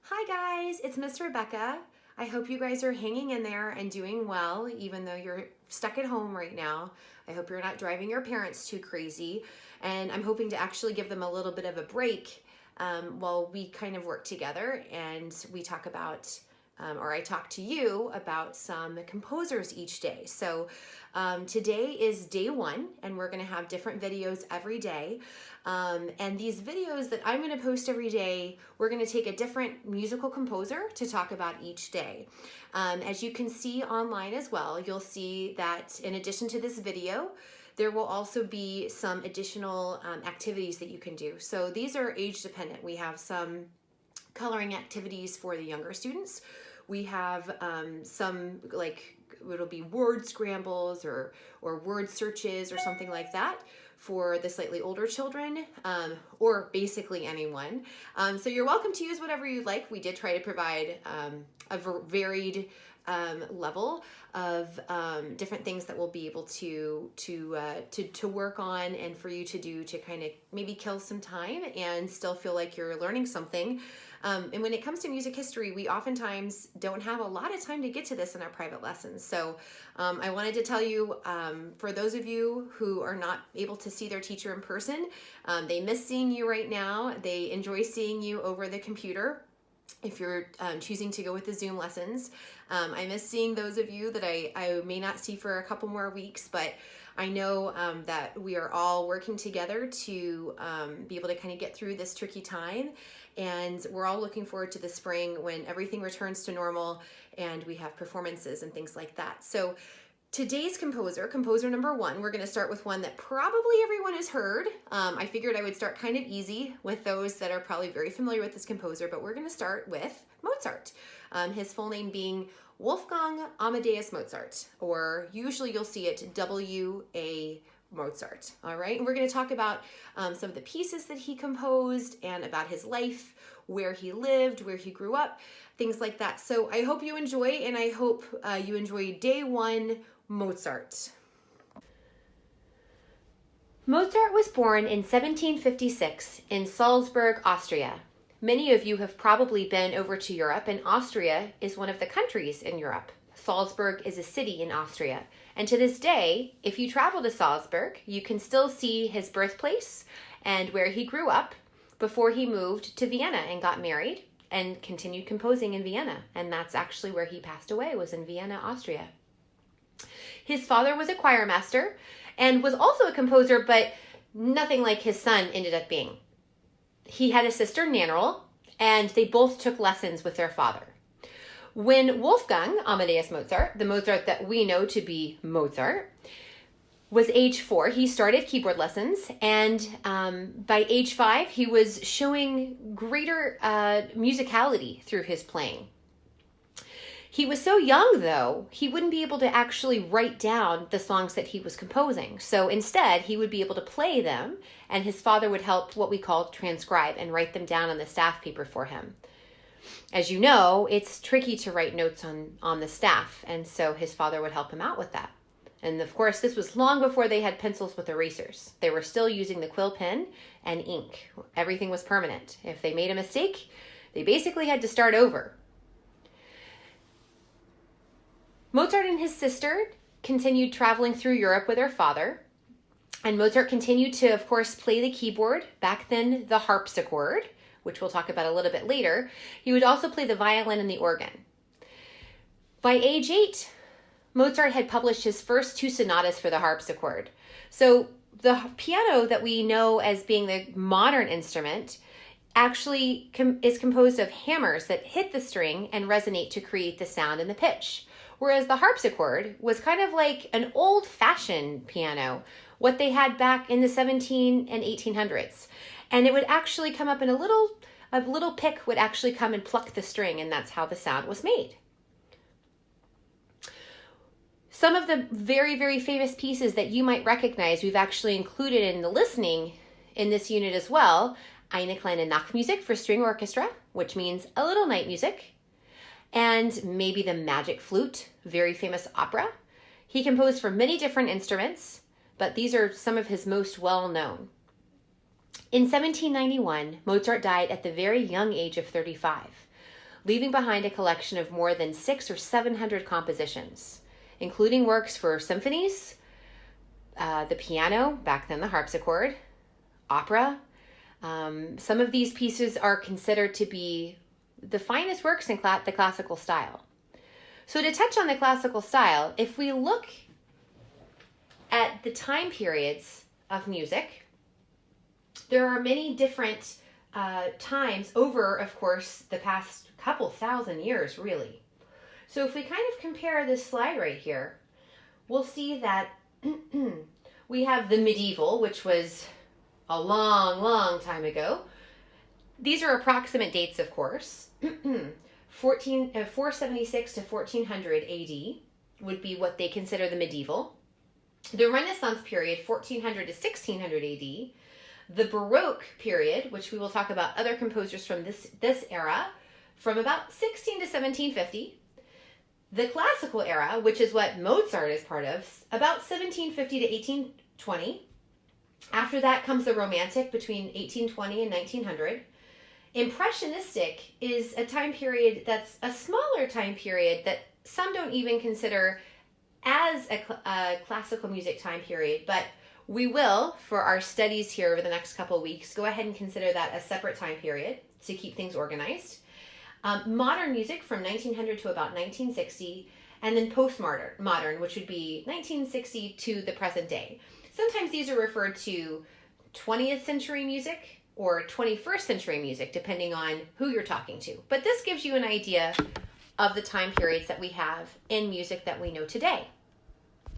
Hi guys, it's Miss Rebecca. I hope you guys are hanging in there and doing well, even though you're stuck at home right now. I hope you're not driving your parents too crazy. And I'm hoping to actually give them a little bit of a break while we kind of work together and we talk about, or I talk to you about some composers each day. So today is day one, and we're going to have different videos every day. And these videos that I'm going to post every day, we're going to take a different musical composer to talk about each day. As you can see online as well, you'll see that in addition to this video, there will also be some additional activities that you can do. So these are age dependent. We have some coloring activities for the younger students. We have some it'll be word scrambles or word searches or something like that for the slightly older children, or basically anyone. So you're welcome to use whatever you like. We did try to provide a varied level of different things that we'll be able to work on and for you to do to kind of maybe kill some time and still feel like you're learning something. And when it comes to music history, we oftentimes don't have a lot of time to get to this in our private lessons. So I wanted to tell you, for those of you who are not able to see their teacher in person, they miss seeing you right now. They enjoy seeing you over the computer if you're choosing to go with the Zoom lessons. I miss seeing those of you that I may not see for a couple more weeks, but I know that we are all working together to be able to kind of get through this tricky time. And we're all looking forward to the spring when everything returns to normal and we have performances and things like that. So today's composer number one, we're going to start with one that probably everyone has heard. I figured I would start kind of easy with those that are probably very familiar with this composer, but we're going to start with Mozart. His full name being Wolfgang Amadeus Mozart, or usually you'll see it W.A. Mozart. All right, and we're going to talk about some of the pieces that he composed and about his life, where he lived, where he grew up, things like that. So I hope you enjoy, and I hope you enjoy day one, Mozart. Mozart was born in 1756 in Salzburg, Austria. Many of you have probably been over to Europe, and Austria is one of the countries in Europe. Salzburg is a city in Austria. And to this day, if you travel to Salzburg, you can still see his birthplace and where he grew up before he moved to Vienna and got married and continued composing in Vienna. And that's actually where he passed away, was in Vienna, Austria. His father was a choir master and was also a composer, but nothing like his son ended up being. He had a sister, Nannerl, and they both took lessons with their father. When Wolfgang Amadeus Mozart, the Mozart that we know to be Mozart, was age 4, he started keyboard lessons, and by age 5, he was showing greater musicality through his playing. He was so young, though, he wouldn't be able to actually write down the songs that he was composing. So instead, he would be able to play them, and his father would help what we call transcribe and write them down on the staff paper for him. As you know, it's tricky to write notes on the staff, and so his father would help him out with that. And of course, this was long before they had pencils with erasers. They were still using the quill pen and ink. Everything was permanent. If they made a mistake, they basically had to start over. Mozart and his sister continued traveling through Europe with their father, and Mozart continued to, of course, play the keyboard, back then the harpsichord, which we'll talk about a little bit later. He would also play the violin and the organ. By age 8, Mozart had published his first 2 sonatas for the harpsichord. So the piano that we know as being the modern instrument actually is composed of hammers that hit the string and resonate to create the sound and the pitch. Whereas the harpsichord was kind of like an old-fashioned piano, what they had back in the 17 and 1800s. And it would actually come up in a little pick would actually come and pluck the string, and that's how the sound was made. Some of the very, very famous pieces that you might recognize, we've actually included in the listening in this unit as well. Eine kleine Nachtmusik for string orchestra, which means a little night music. And maybe the Magic Flute, very famous opera. He composed for many different instruments, but these are some of his most well-known. In 1791, Mozart died at the very young age of 35. leaving behind a collection of more than 600 or 700 compositions, including works for symphonies, the piano, back then the harpsichord, opera. Some of these pieces are considered to be the finest works in the classical style. So to touch on the classical style, if we look at the time periods of music, there are many different times over, of course, the past couple thousand years, really. So if we kind of compare this slide right here, we'll see that we have the medieval, which was a long, long time ago. These are approximate dates, of course. 476 to 1400 AD would be what they consider the medieval. The Renaissance period, 1400 to 1600 AD. The Baroque period, which we will talk about other composers from this era, from about 16 to 1750. The Classical era, which is what Mozart is part of, about 1750 to 1820. After that comes the Romantic between 1820 and 1900. Impressionistic is a time period that's a smaller time period that some don't even consider as a classical music time period, but we will, for our studies here over the next couple of weeks, go ahead and consider that a separate time period to keep things organized. Modern music from 1900 to about 1960, and then postmodern, which would be 1960 to the present day. Sometimes these are referred to 20th century music or 21st century music, depending on who you're talking to. But this gives you an idea of the time periods that we have in music that we know today.